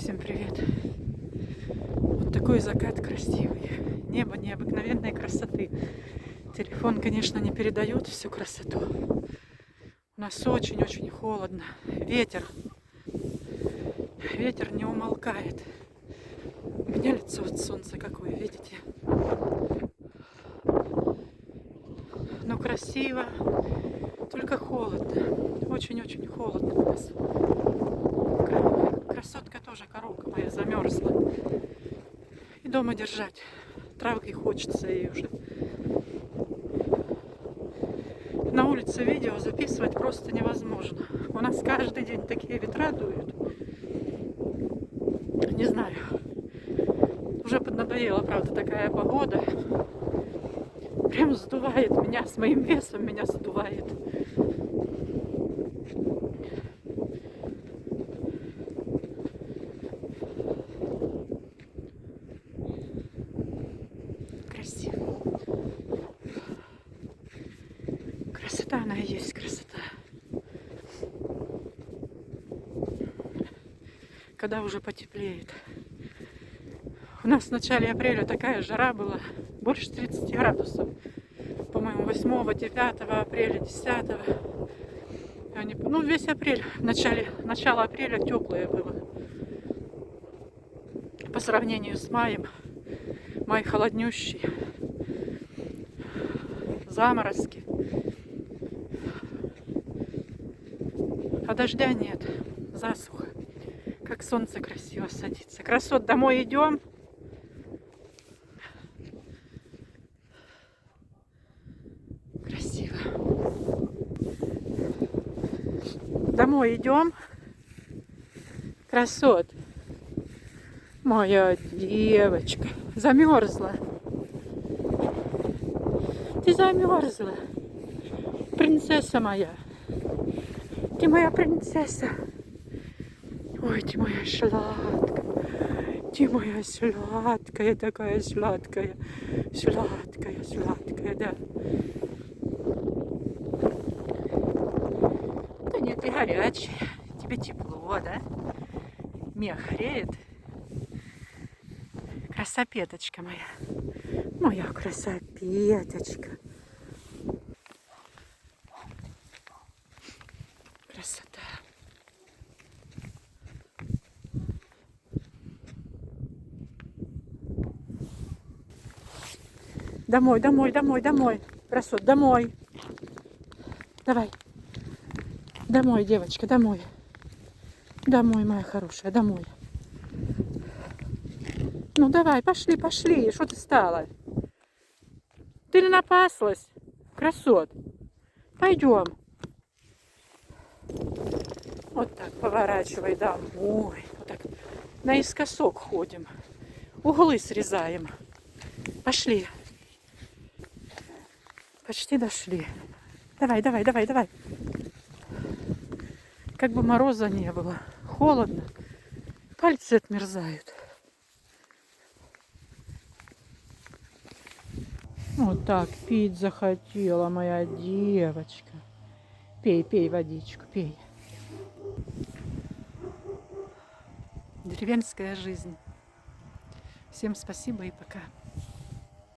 Всем привет! Вот такой закат красивый. Небо необыкновенной красоты. Телефон, конечно, не передает всю красоту. У нас очень-очень холодно. Ветер не умолкает. У меня лицо от солнца какое, видите? Но красиво, только холодно. Очень-очень холодно у нас. Красотка тоже, коровка моя, замерзла. И дома держать. Травкой хочется ей уже. На улице видео записывать просто невозможно. У нас каждый день такие ветра дуют. Не знаю. Уже поднадоела, правда, такая погода. Прям задувает меня, с моим весом меня задувает. Красиво. Красота она и есть красота. Когда уже потеплеет. У нас в начале апреля такая жара была. Больше 30 градусов. По-моему, 8, 9 апреля, 10. Ну, весь апрель, начало апреля теплое было. По сравнению с маем. Май холоднющий. Заморозки. А дождя нет. Засуха. Как солнце красиво садится. Красот, домой идем. Красиво. Домой идем. Красот. Моя девочка. Замерзла. Ты замерзла. Принцесса моя. Ты моя принцесса. Ой, ты моя сладкая. Ты моя сладкая, такая сладкая. Сладкая, да. Да нет, ты горячая. Тебе тепло, да? Мех греет. Красопеточка моя. Моя красопеточка. Красота. Домой, домой, домой, домой. Красот, домой. Давай. Домой, девочка, домой. Домой, моя хорошая, домой. Ну давай, пошли, пошли. Что ты стала? Ты не напаслась? Красот. Пойдем. Вот так поворачивай домой. Вот так наискосок ходим. Углы срезаем. Пошли. Почти дошли. Давай, давай, давай, давай. Как бы мороза не было. Холодно. Пальцы отмерзают. Вот так пить захотела моя девочка. Пей, пей водичку, пей. Деревенская жизнь. Всем спасибо и пока.